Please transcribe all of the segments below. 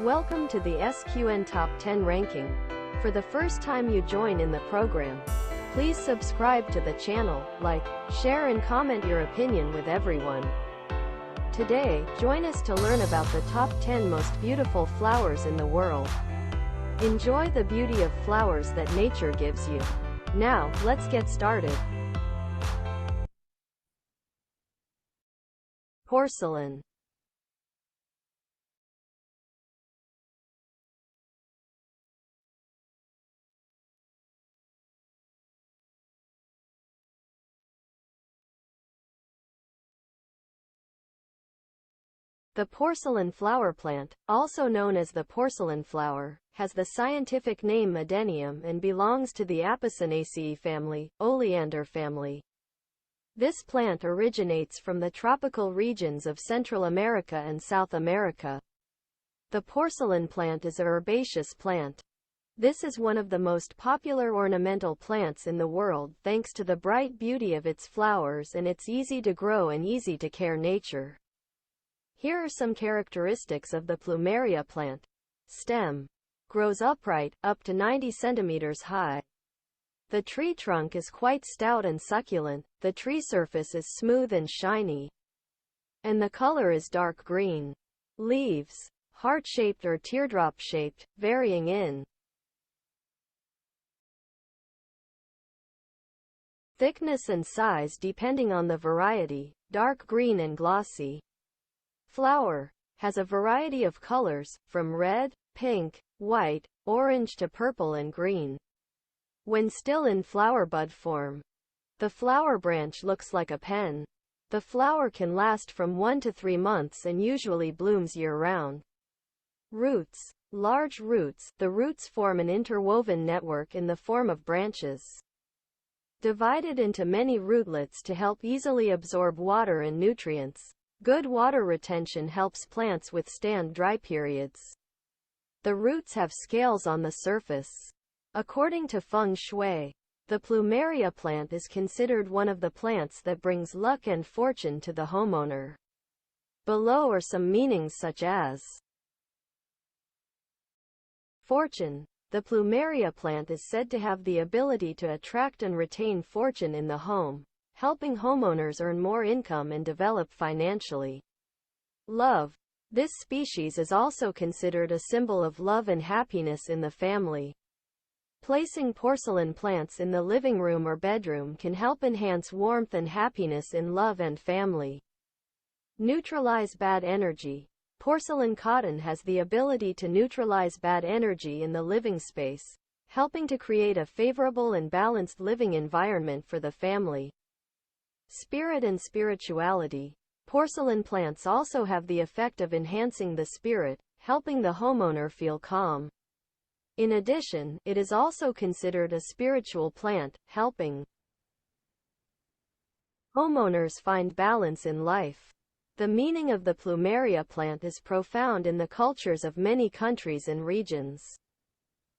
Welcome to the SQN Top 10 ranking. For the first time you join in the program, please subscribe to the channel, like, share and comment your opinion with everyone. Today, join us to learn about the top 10 most beautiful flowers in the world. Enjoy the beauty of flowers that nature gives you. Now, let's get started. Porcelain. The porcelain flower plant, also known as the porcelain flower, has the scientific name Adenium and belongs to the Apocynaceae family, oleander family. This plant originates from the tropical regions of Central America and South America. The porcelain plant is a herbaceous plant. This is one of the most popular ornamental plants in the world thanks to the bright beauty of its flowers and its easy-to-grow and easy-to-care nature. Here are some characteristics of the plumeria plant. Stem. Grows upright, up to 90 centimeters high. The tree trunk is quite stout and succulent, the tree surface is smooth and shiny, and the color is dark green. Leaves. Heart-shaped or teardrop-shaped, varying in thickness and size depending on the variety, dark green and glossy. Flower. Has a variety of colors, from red, pink, white, orange to purple and green. When still in flower bud form, the flower branch looks like a pen. The flower can last from 1 to 3 months and usually blooms year-round. Roots. Large roots. The roots form an interwoven network in the form of branches, divided into many rootlets to help easily absorb water and nutrients. Good water retention helps plants withstand dry periods. The roots have scales on the surface. According to Feng Shui, the plumeria plant is considered one of the plants that brings luck and fortune to the homeowner. Below are some meanings such as fortune. The plumeria plant is said to have the ability to attract and retain fortune in the home, helping homeowners earn more income and develop financially. Love. This species is also considered a symbol of love and happiness in the family. Placing porcelain plants in the living room or bedroom can help enhance warmth and happiness in love and family. Neutralize bad energy. Porcelain cotton has the ability to neutralize bad energy in the living space, helping to create a favorable and balanced living environment for the family. Spirit and spirituality. Porcelain plants also have the effect of enhancing the spirit, helping the homeowner feel calm. In addition, it is also considered a spiritual plant, helping homeowners find balance in life. The meaning of the plumeria plant is profound in the cultures of many countries and regions.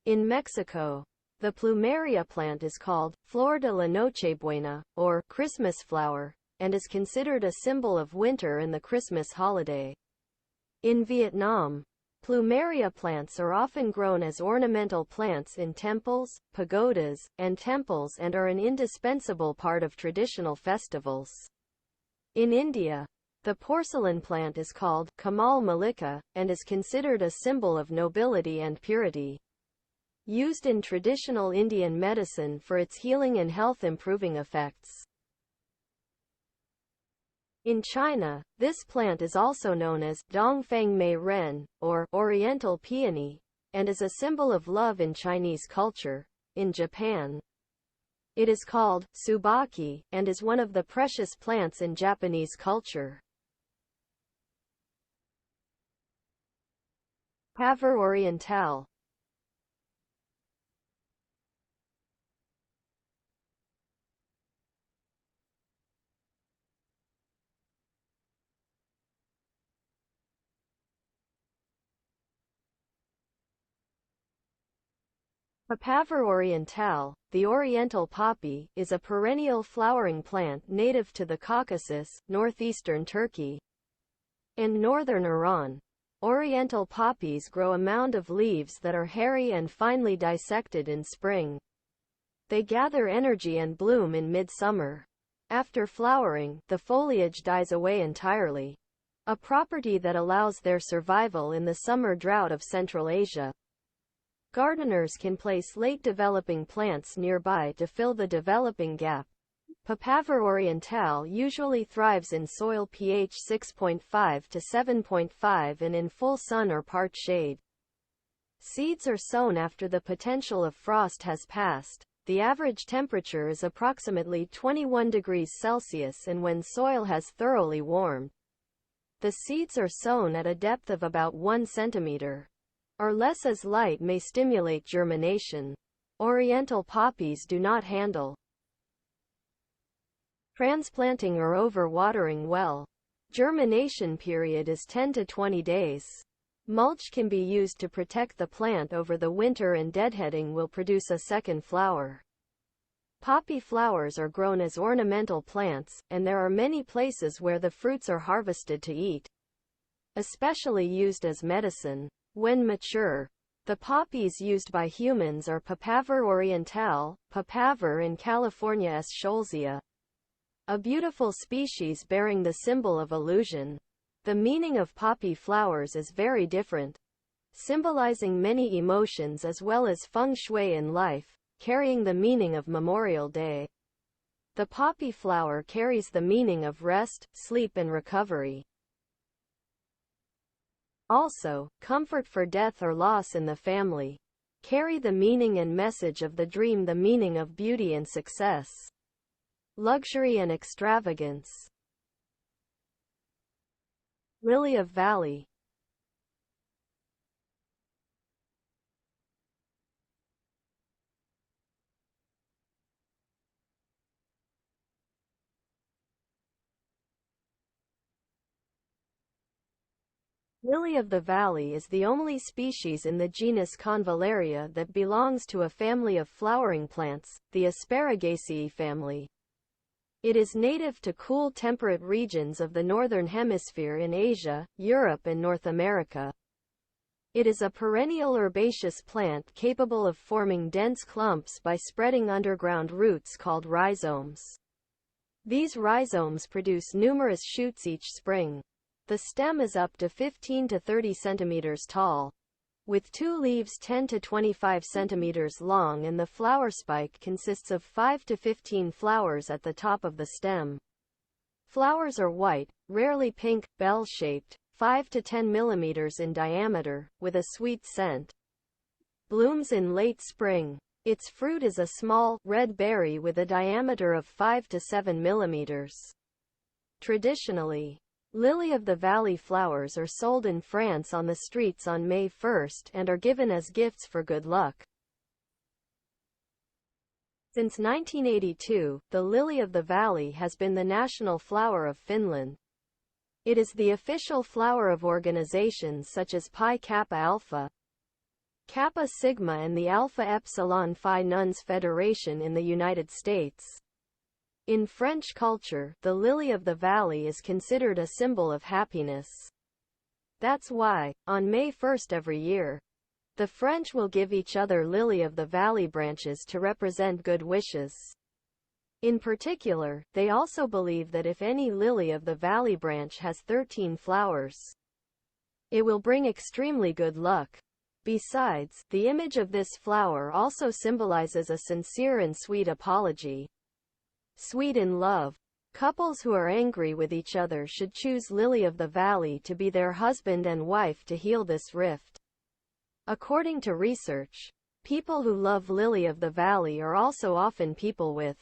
In Mexico, the plumeria plant is called Flor de la Nochebuena, or Christmas flower, and is considered a symbol of winter and the Christmas holiday. In Vietnam, plumeria plants are often grown as ornamental plants in temples, pagodas, and temples and are an indispensable part of traditional festivals. In India, the porcelain plant is called Kamal Malika, and is considered a symbol of nobility and purity. Used in traditional Indian medicine for its healing and health-improving effects. In China, this plant is also known as Dongfang Mei Ren, or Oriental Peony, and is a symbol of love in Chinese culture. In Japan, it is called Tsubaki, and is one of the precious plants in Japanese culture. Paveur orientale. Papaver orientale, the oriental poppy, is a perennial flowering plant native to the Caucasus, northeastern Turkey, and northern Iran. Oriental poppies grow a mound of leaves that are hairy and finely dissected in spring. They gather energy and bloom in midsummer. After flowering, the foliage dies away entirely, a property that allows their survival in the summer drought of Central Asia. Gardeners can place late-developing plants nearby to fill the developing gap. Papaver orientale usually thrives in soil pH 6.5 to 7.5 and in full sun or part shade. Seeds are sown after the potential of frost has passed. The average temperature is approximately 21 degrees Celsius and when soil has thoroughly warmed. The seeds are sown at a depth of about 1 centimeter or less as light may stimulate germination. Oriental poppies do not handle transplanting or overwatering well. Germination period is 10 to 20 days. Mulch can be used to protect the plant over the winter and deadheading will produce a second flower. Poppy flowers are grown as ornamental plants, and there are many places where the fruits are harvested to eat, especially used as medicine. When mature, the poppies used by humans are Papaver orientale, Papaver in California S. Scholzia, a beautiful species bearing the symbol of illusion. The meaning of poppy flowers is very different, symbolizing many emotions as well as feng shui in life, carrying the meaning of Memorial Day. The poppy flower carries the meaning of rest, sleep and recovery. Also, comfort for death or loss in the family. Carry the meaning and message of the dream, the meaning of beauty and success, luxury and extravagance. Lily of Valley. Lily of the Valley is the only species in the genus Convallaria that belongs to a family of flowering plants, the Asparagaceae family. It is native to cool temperate regions of the Northern Hemisphere in Asia, Europe and North America. It is a perennial herbaceous plant capable of forming dense clumps by spreading underground roots called rhizomes. These rhizomes produce numerous shoots each spring. The stem is up to 15 to 30 centimeters tall, with two leaves 10 to 25 centimeters long, and the flower spike consists of 5 to 15 flowers at the top of the stem. Flowers are white, rarely pink, bell-shaped, 5 to 10 millimeters in diameter, with a sweet scent. Blooms in late spring. Its fruit is a small, red berry with a diameter of 5 to 7 millimeters. Traditionally, Lily of the Valley flowers are sold in France on the streets on May 1st and are given as gifts for good luck. Since 1982, the Lily of the Valley has been the national flower of Finland. It is the official flower of organizations such as Pi Kappa Alpha, Kappa Sigma and the Alpha Epsilon Phi Nuns Federation in the United States. In French culture, the lily of the valley is considered a symbol of happiness. That's why, on May 1st every year, the French will give each other lily of the valley branches to represent good wishes. In particular, they also believe that if any lily of the valley branch has 13 flowers, it will bring extremely good luck. Besides, the image of this flower also symbolizes a sincere and sweet apology. Sweet in love. Couples who are angry with each other should choose Lily of the Valley to be their husband and wife to heal this rift. According to research, people who love Lily of the Valley are also often people with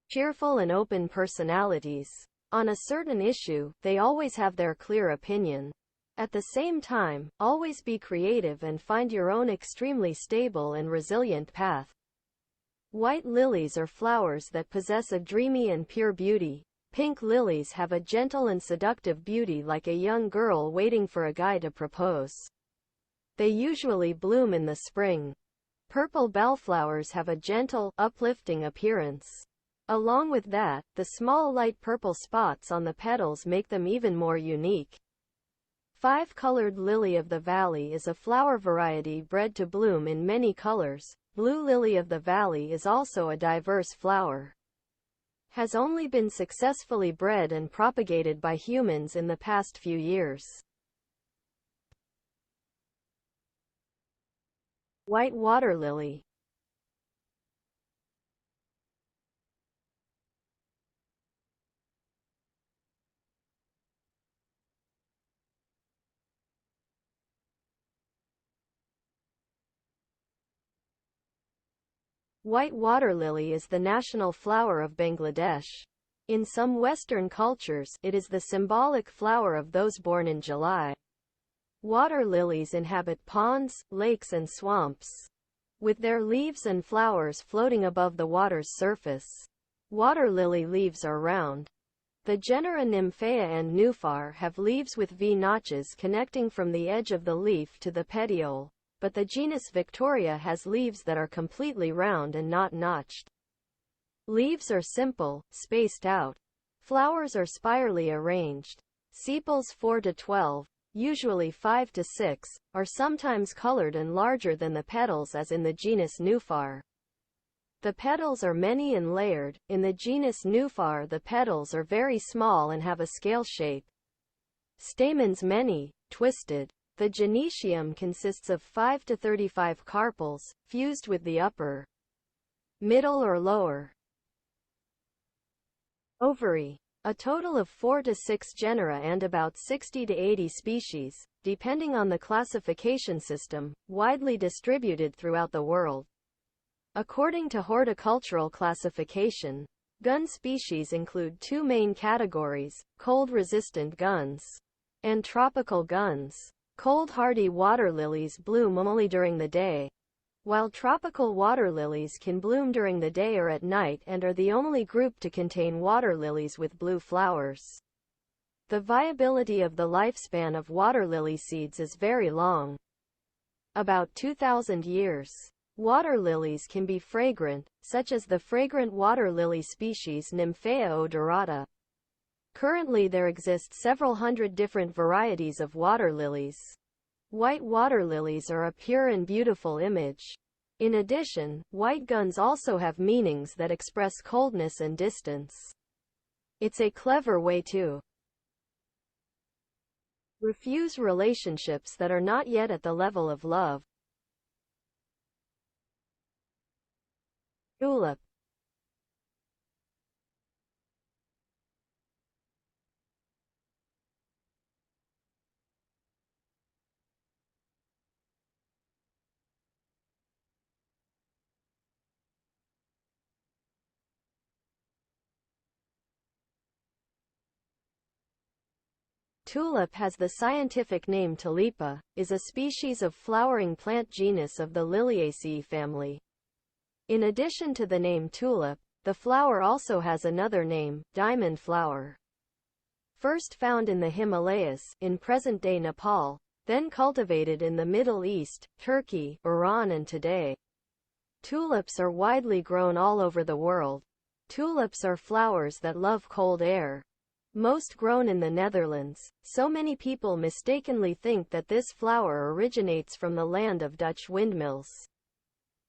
cheerful and open personalities. On a certain issue, they always have their clear opinion. At the same time, always be creative and find your own extremely stable and resilient path. White lilies are flowers that possess a dreamy and pure beauty. Pink lilies have a gentle and seductive beauty like a young girl waiting for a guy to propose. They usually bloom in the spring. Purple bellflowers have a gentle, uplifting appearance. Along with that, the small light purple spots on the petals make them even more unique. Five-colored lily of the valley is a flower variety bred to bloom in many colors. Blue lily of the valley is also a diverse flower. Has only been successfully bred and propagated by humans in the past few years. White water lily. White water lily is the national flower of Bangladesh. In some Western cultures, it is the symbolic flower of those born in July. Water lilies inhabit ponds, lakes and swamps, with their leaves and flowers floating above the water's surface. Water lily leaves are round. The genera Nymphea and Nuphar have leaves with V notches connecting from the edge of the leaf to the petiole, but the genus Victoria has leaves that are completely round and not notched. Leaves are simple, spaced out. Flowers are spirally arranged. Sepals 4 to 12, usually 5 to 6, are sometimes colored and larger than the petals as in the genus Nuphar. The petals are many and layered. In the genus Nuphar, the petals are very small and have a scale shape. Stamens many, twisted. The gynecium consists of 5 to 35 carpels, fused with the upper, middle or lower ovary. A total of 4 to 6 genera and about 60 to 80 species, depending on the classification system, widely distributed throughout the world. According to horticultural classification, gun species include two main categories: cold-resistant guns and tropical guns. Cold-hardy water lilies bloom only during the day, while tropical water lilies can bloom during the day or at night and are the only group to contain water lilies with blue flowers. The viability of the lifespan of water lily seeds is very long, about 2,000 years. Water lilies can be fragrant, such as the fragrant water lily species Nymphea odorata. Currently there exist several hundred different varieties of water lilies. White water lilies are a pure and beautiful image. In addition, white guns also have meanings that express coldness and distance. It's a clever way to refuse relationships that are not yet at the level of love. Tulip. Tulip has the scientific name Tulipa, is a species of flowering plant genus of the Liliaceae family. In addition to the name tulip, the flower also has another name, diamond flower. First found in the Himalayas, in present-day Nepal, then cultivated in the Middle East, Turkey, Iran and today. Tulips are widely grown all over the world. Tulips are flowers that love cold air. Most grown in the Netherlands, so many people mistakenly think that this flower originates from the land of Dutch windmills.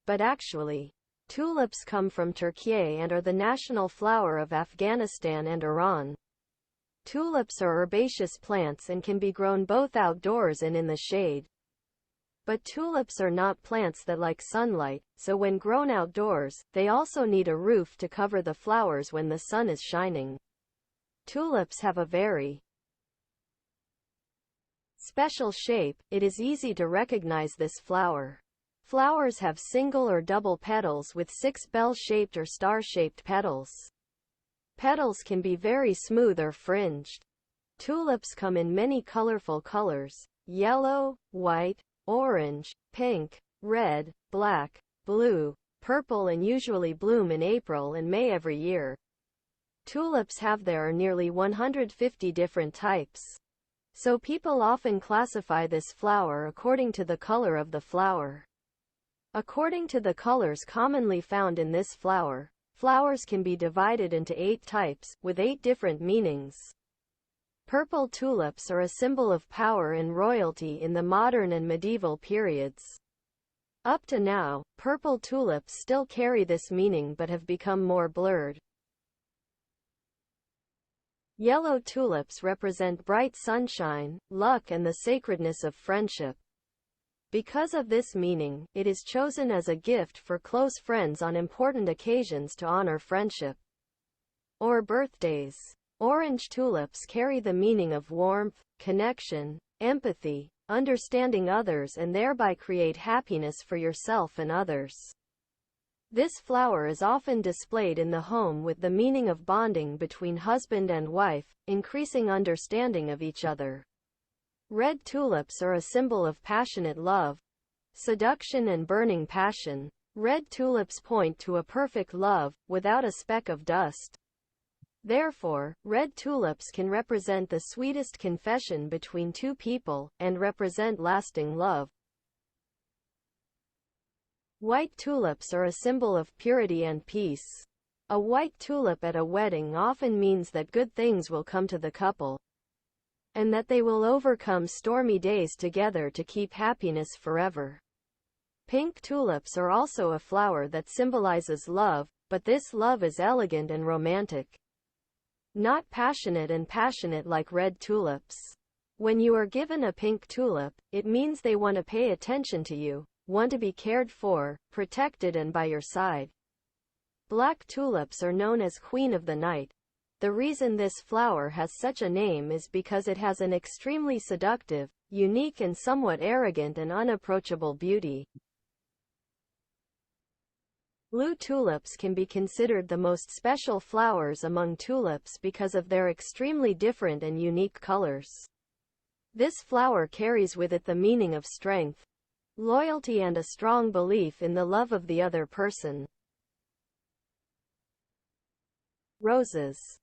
But actually, tulips come from Turkey and are the national flower of Afghanistan and Iran. Tulips are herbaceous plants and can be grown both outdoors and in the shade. But tulips are not plants that like sunlight, so when grown outdoors, they also need a roof to cover the flowers when the sun is shining. Tulips have a very special shape. It is easy to recognize this flower. Flowers have single or double petals with 6 bell-shaped or star-shaped petals. Petals can be very smooth or fringed. Tulips come in many colorful colors: yellow, white, orange, pink, red, black, blue, purple, and usually bloom in April and May every year. Tulips have there are nearly 150 different types. So people often classify this flower according to the color of the flower. According to the colors commonly found in this flower, flowers can be divided into 8 types, with 8 different meanings. Purple tulips are a symbol of power and royalty in the modern and medieval periods. Up to now, purple tulips still carry this meaning but have become more blurred. Yellow tulips represent bright sunshine, luck and the sacredness of friendship. Because of this meaning, it is chosen as a gift for close friends on important occasions to honor friendship or birthdays. Orange tulips carry the meaning of warmth, connection, empathy, understanding others and thereby create happiness for yourself and others. This flower is often displayed in the home with the meaning of bonding between husband and wife, increasing understanding of each other. Red tulips are a symbol of passionate love, seduction and burning passion. Red tulips point to a perfect love, without a speck of dust. Therefore, red tulips can represent the sweetest confession between two people, and represent lasting love. White tulips are a symbol of purity and peace. A white tulip at a wedding often means that good things will come to the couple, and that they will overcome stormy days together to keep happiness forever. Pink tulips are also a flower that symbolizes love, but this love is elegant and romantic, not passionate like red tulips. When you are given a pink tulip, it means they want to pay attention to you, want to be cared for, protected and by your side. Black tulips are known as Queen of the Night. The reason this flower has such a name is because it has an extremely seductive, unique and somewhat arrogant and unapproachable beauty. Blue tulips can be considered the most special flowers among tulips because of their extremely different and unique colors. This flower carries with it the meaning of strength, loyalty and a strong belief in the love of the other person. Roses.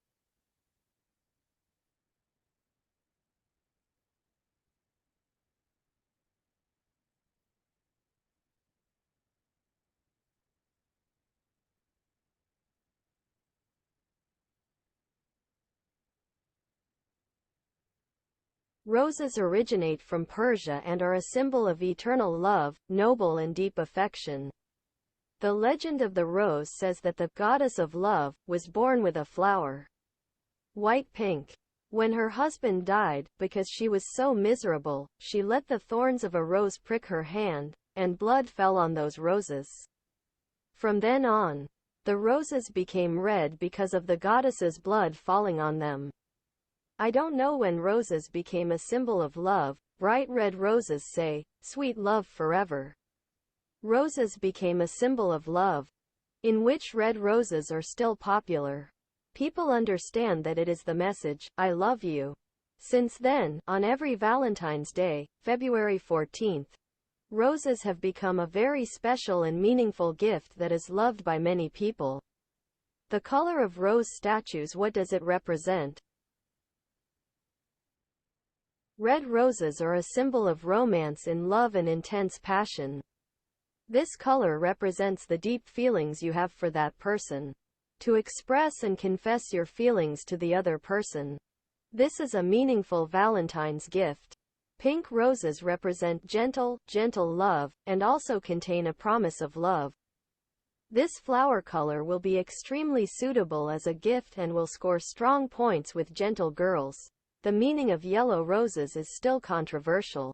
Roses originate from Persia and are a symbol of eternal love, noble and deep affection. The legend of the rose says that the goddess of love was born with a flower, white pink. When her husband died, because she was so miserable, she let the thorns of a rose prick her hand, and blood fell on those roses. From then on, the roses became red because of the goddess's blood falling on them. I don't know when roses became a symbol of love. Bright red roses say, "Sweet love forever." Roses became a symbol of love, in which red roses are still popular. People understand that it is the message, "I love you." Since then, on every Valentine's Day, February 14th, roses have become a very special and meaningful gift that is loved by many people. The color of rose statues, what does it represent? Red roses are a symbol of romance in love and intense passion. This color represents the deep feelings you have for that person. To express and confess your feelings to the other person. This is a meaningful Valentine's gift. Pink roses represent gentle love, and also contain a promise of love. This flower color will be extremely suitable as a gift and will score strong points with gentle girls. The meaning of yellow roses is still controversial.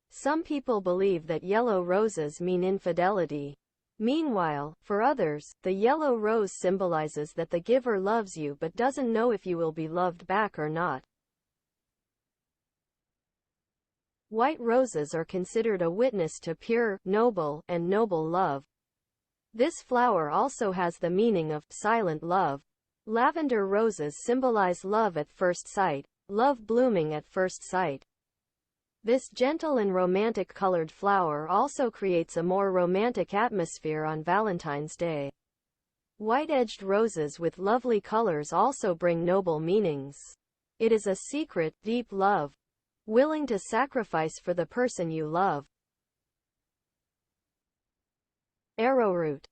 Some people believe that yellow roses mean infidelity. Meanwhile, for others, the yellow rose symbolizes that the giver loves you but doesn't know if you will be loved back or not. White roses are considered a witness to pure, noble love. This flower also has the meaning of silent love. Lavender roses symbolize love at first sight, love blooming at first sight. This gentle and romantic colored flower also creates a more romantic atmosphere on Valentine's Day. White-edged roses with lovely colors also bring noble meanings. It is a secret, deep love, willing to sacrifice for the person you love. Arrowroot.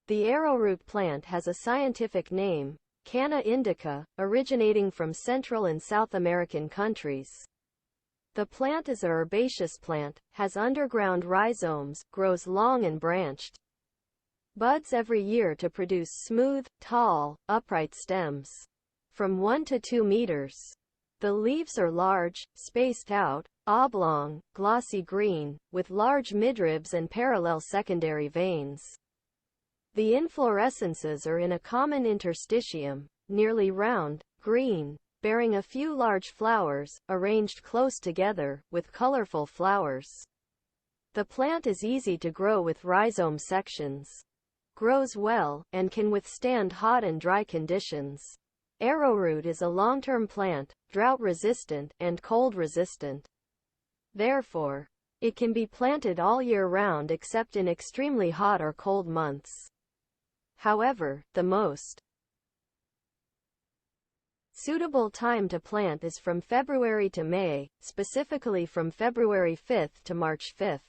The arrowroot plant has a scientific name, Canna indica, originating from Central and South American countries. The plant is a herbaceous plant, has underground rhizomes, grows long and branched. Buds every year to produce smooth, tall, upright stems. From 1 to 2 meters. The leaves are large, spaced out, oblong, glossy green, with large midribs and parallel secondary veins. The inflorescences are in a common interstitium, nearly round, green, bearing a few large flowers, arranged close together, with colorful flowers. The plant is easy to grow with rhizome sections. Grows well, and can withstand hot and dry conditions. Arrowroot is a long-term plant, drought-resistant, and cold-resistant. Therefore, it can be planted all year round except in extremely hot or cold months. However, the most suitable time to plant is from February to May, specifically from February 5th to March 5th.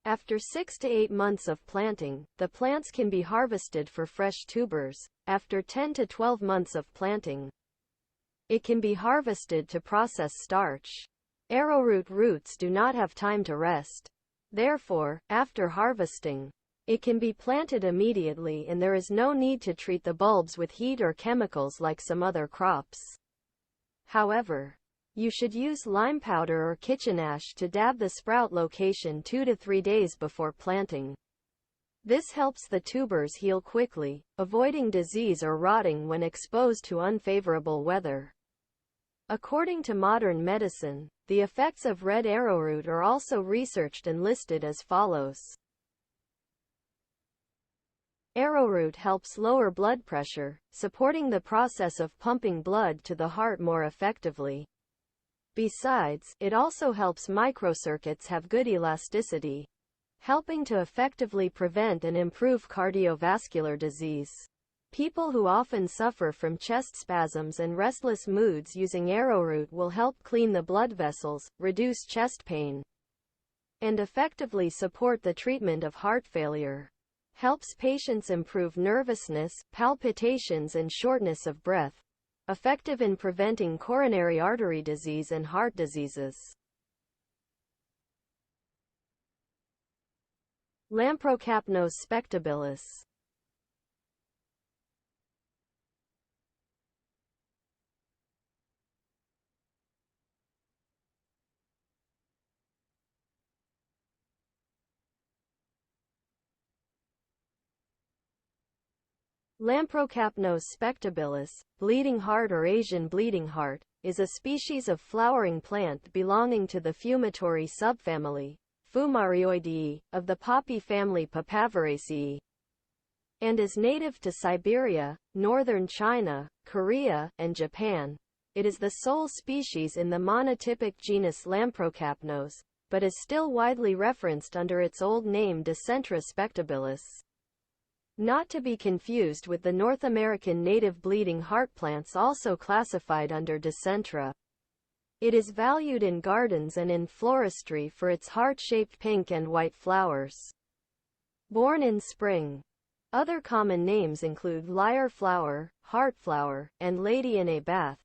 After 6 to 8 months of planting, the plants can be harvested for fresh tubers. After 10 to 12 months of planting, it can be harvested to process starch. Arrowroot roots do not have time to rest. Therefore, after harvesting, it can be planted immediately and there is no need to treat the bulbs with heat or chemicals like some other crops. However, you should use lime powder or kitchen ash to dab the sprout location 2 to 3 days before planting. This helps the tubers heal quickly, avoiding disease or rotting when exposed to unfavorable weather. According to modern medicine, the effects of red arrowroot are also researched and listed as follows. Arrowroot helps lower blood pressure, supporting the process of pumping blood to the heart more effectively. Besides, it also helps microcircuits have good elasticity, helping to effectively prevent and improve cardiovascular disease. People who often suffer from chest spasms and restless moods using arrowroot will help clean the blood vessels, reduce chest pain, and effectively support the treatment of heart failure. Helps patients improve nervousness, palpitations and shortness of breath. Effective in preventing coronary artery disease and heart diseases. Lamprocapnos spectabilis. Lamprocapnos spectabilis, bleeding heart or Asian bleeding heart, is a species of flowering plant belonging to the fumitory subfamily, Fumarioideae, of the poppy family Papaveraceae, and is native to Siberia, northern China, Korea, and Japan. It is the sole species in the monotypic genus Lamprocapnos, but is still widely referenced under its old name Dicentra spectabilis. Not to be confused with the North American native bleeding heart plants also classified under Dicentra. It is valued in gardens and in floristry for its heart-shaped pink and white flowers. Born in spring. Other common names include lyre flower, heart flower, and lady in a bath.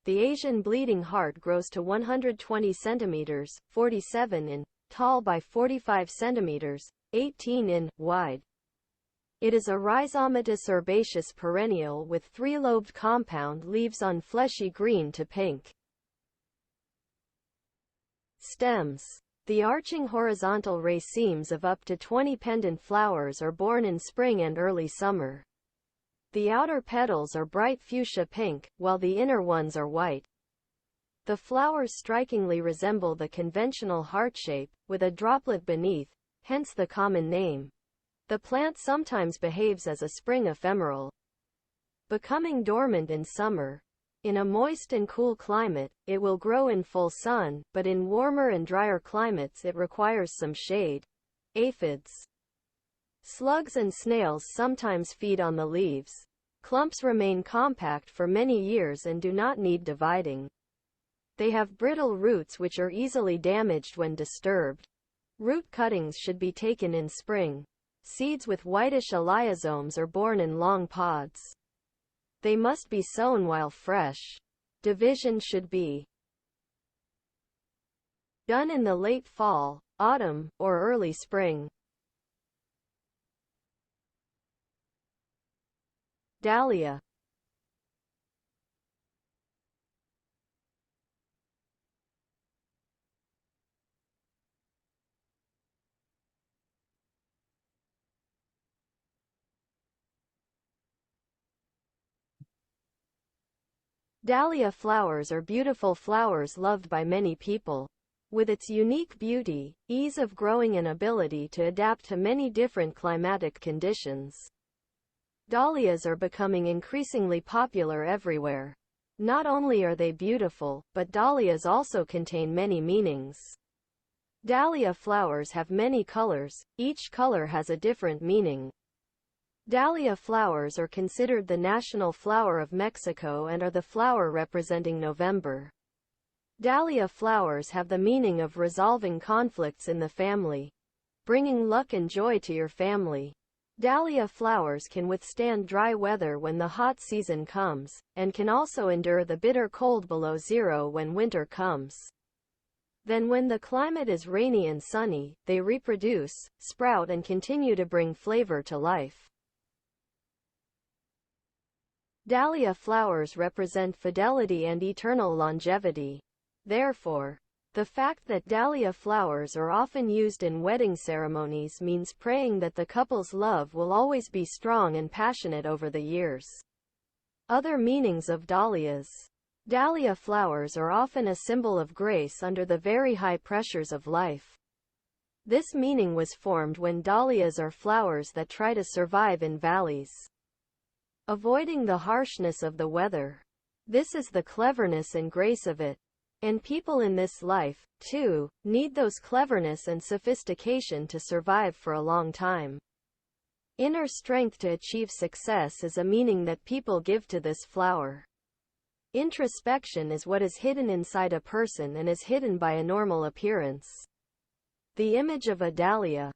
The Asian bleeding heart grows to 120 centimeters, 47 in, tall by 45 centimeters, 18 in, wide. It is a rhizomatous herbaceous perennial with 3-lobed compound leaves on fleshy green to pink stems. The arching horizontal racemes of up to 20 pendant flowers are born in spring and early summer. The outer petals are bright fuchsia pink, while the inner ones are white. The flowers strikingly resemble the conventional heart shape, with a droplet beneath, hence the common name. The plant sometimes behaves as a spring ephemeral, becoming dormant in summer. In a moist and cool climate, it will grow in full sun, but in warmer and drier climates it requires some shade. Aphids. Slugs and snails sometimes feed on the leaves. Clumps remain compact for many years and do not need dividing. They have brittle roots which are easily damaged when disturbed. Root cuttings should be taken in spring. Seeds with whitish elaiosomes are born in long pods. They must be sown while fresh. Division should be done in the late fall, autumn, or early spring. Dahlia. Dahlia flowers are beautiful flowers loved by many people. With its unique beauty, ease of growing and ability to adapt to many different climatic conditions, dahlias are becoming increasingly popular everywhere. Not only are they beautiful, but dahlias also contain many meanings. Dahlia flowers have many colors, each color has a different meaning. Dahlia flowers are considered the national flower of Mexico and are the flower representing November. Dahlia flowers have the meaning of resolving conflicts in the family, bringing luck and joy to your family. Dahlia flowers can withstand dry weather when the hot season comes, and can also endure the bitter cold below zero when winter comes. Then when the climate is rainy and sunny, they reproduce, sprout and continue to bring flavor to life. Dahlia flowers represent fidelity and eternal longevity. Therefore, the fact that dahlia flowers are often used in wedding ceremonies means praying that the couple's love will always be strong and passionate over the years. Other meanings of dahlias. Dahlia flowers are often a symbol of grace under the very high pressures of life. This meaning was formed when dahlias are flowers that try to survive in valleys, avoiding the harshness of the weather. This is the cleverness and grace of it. And people in this life, too, need those cleverness and sophistication to survive for a long time. Inner strength to achieve success is a meaning that people give to this flower. Introspection is what is hidden inside a person and is hidden by a normal appearance. The image of a dahlia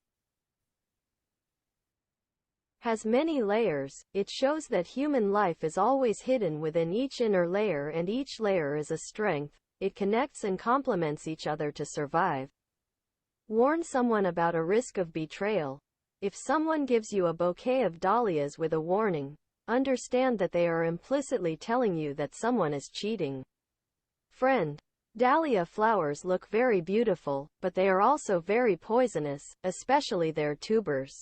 has many layers. It shows that human life is always hidden within each inner layer, and each layer is a strength. It connects and complements each other to survive. Warn someone about a risk of betrayal. If someone gives you a bouquet of dahlias with a warning, understand that they are implicitly telling you that someone is cheating. Friend. Dahlia flowers look very beautiful, but they are also very poisonous, especially their tubers.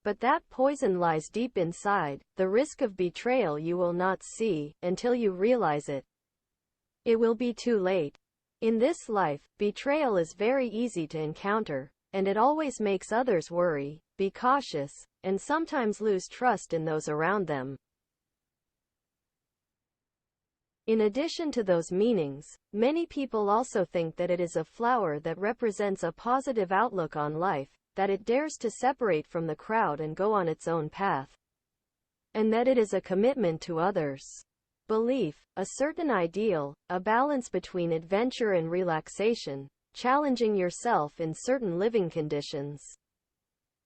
But that poison lies deep inside, the risk of betrayal you will not see, until you realize it. It will be too late. In this life, betrayal is very easy to encounter, and it always makes others worry, be cautious, and sometimes lose trust in those around them. In addition to those meanings, many people also think that it is a flower that represents a positive outlook on life, that it dares to separate from the crowd and go on its own path, and that it is a commitment to others. Belief, a certain ideal, a balance between adventure and relaxation, challenging yourself in certain living conditions.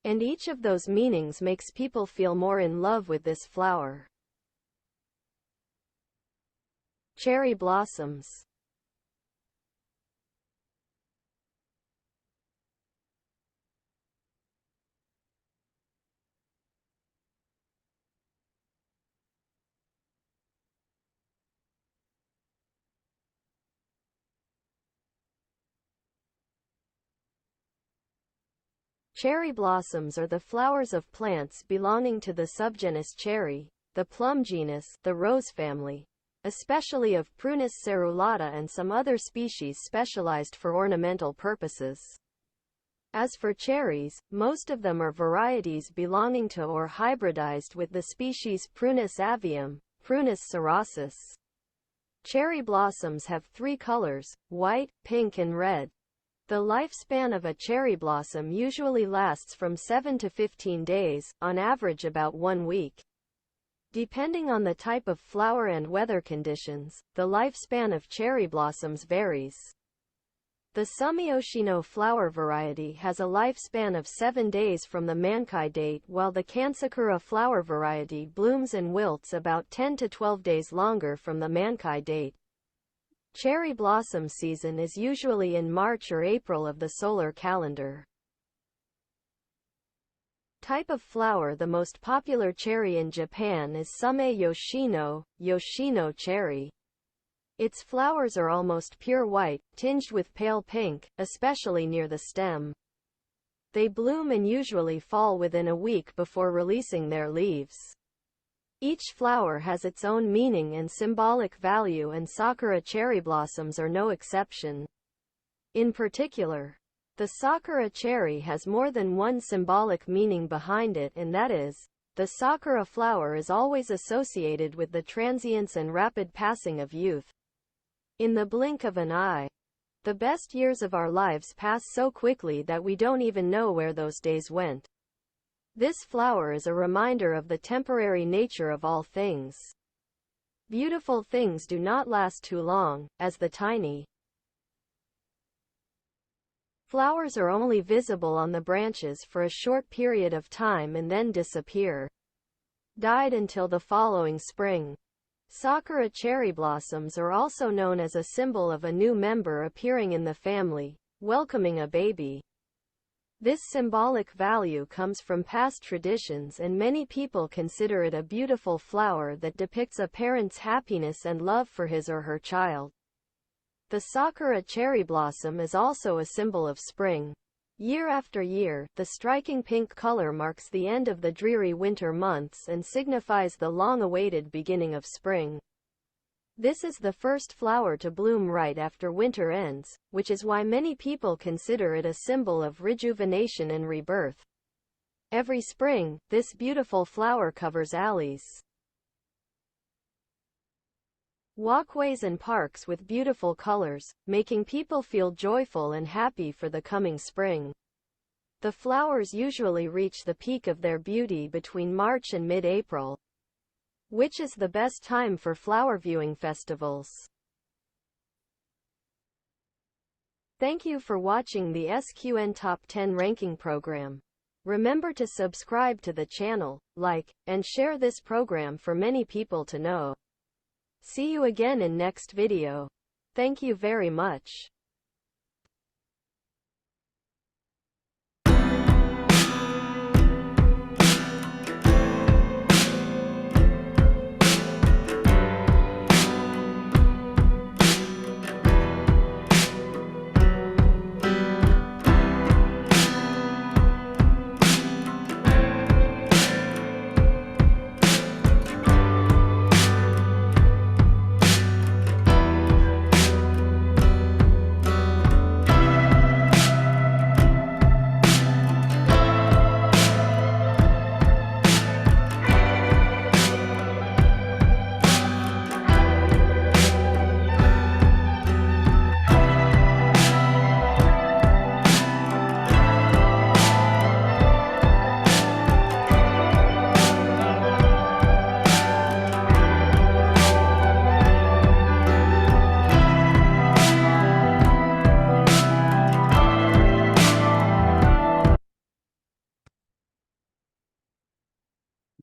And each of those meanings makes people feel more in love with this flower. Cherry blossoms. Cherry blossoms are the flowers of plants belonging to the subgenus cherry, the plum genus, the rose family, especially of Prunus cerulata and some other species specialized for ornamental purposes. As for cherries, most of them are varieties belonging to or hybridized with the species Prunus avium, Prunus cerasus. Cherry blossoms have 3 colors, white, pink and red. The lifespan of a cherry blossom usually lasts from 7 to 15 days, on average about 1 week. Depending on the type of flower and weather conditions, the lifespan of cherry blossoms varies. The Sumiyoshino flower variety has a lifespan of 7 days from the Mankai date, while the Kansakura flower variety blooms and wilts about 10 to 12 days longer from the Mankai date. Cherry blossom season is usually in March or April of the solar calendar. Type of flower. The most popular cherry in Japan is Sume Yoshino, Yoshino cherry. Its flowers are almost pure white, tinged with pale pink, especially near the stem. They bloom and usually fall within a week before releasing their leaves. Each flower has its own meaning and symbolic value, and Sakura cherry blossoms are no exception. In particular, the Sakura cherry has more than one symbolic meaning behind it, and that is, the Sakura flower is always associated with the transience and rapid passing of youth. In the blink of an eye, the best years of our lives pass so quickly that we don't even know where those days went. This flower is a reminder of the temporary nature of all things. Beautiful things do not last too long, as the tiny flowers are only visible on the branches for a short period of time and then disappear. Died until the following spring. Sakura cherry blossoms are also known as a symbol of a new member appearing in the family, welcoming a baby. This symbolic value comes from past traditions, and many people consider it a beautiful flower that depicts a parent's happiness and love for his or her child. The Sakura cherry blossom is also a symbol of spring. Year after year, the striking pink color marks the end of the dreary winter months and signifies the long-awaited beginning of spring. This is the first flower to bloom right after winter ends, which is why many people consider it a symbol of rejuvenation and rebirth. Every spring, this beautiful flower covers alleys, walkways and parks with beautiful colors, making people feel joyful and happy for the coming spring. The flowers usually reach the peak of their beauty between March and mid-April, which is the best time for flower viewing festivals. Thank you for watching the SQN Top 10 ranking program. Remember to subscribe to the channel, like, and share this program for many people to know. See you again in next video. Thank you very much.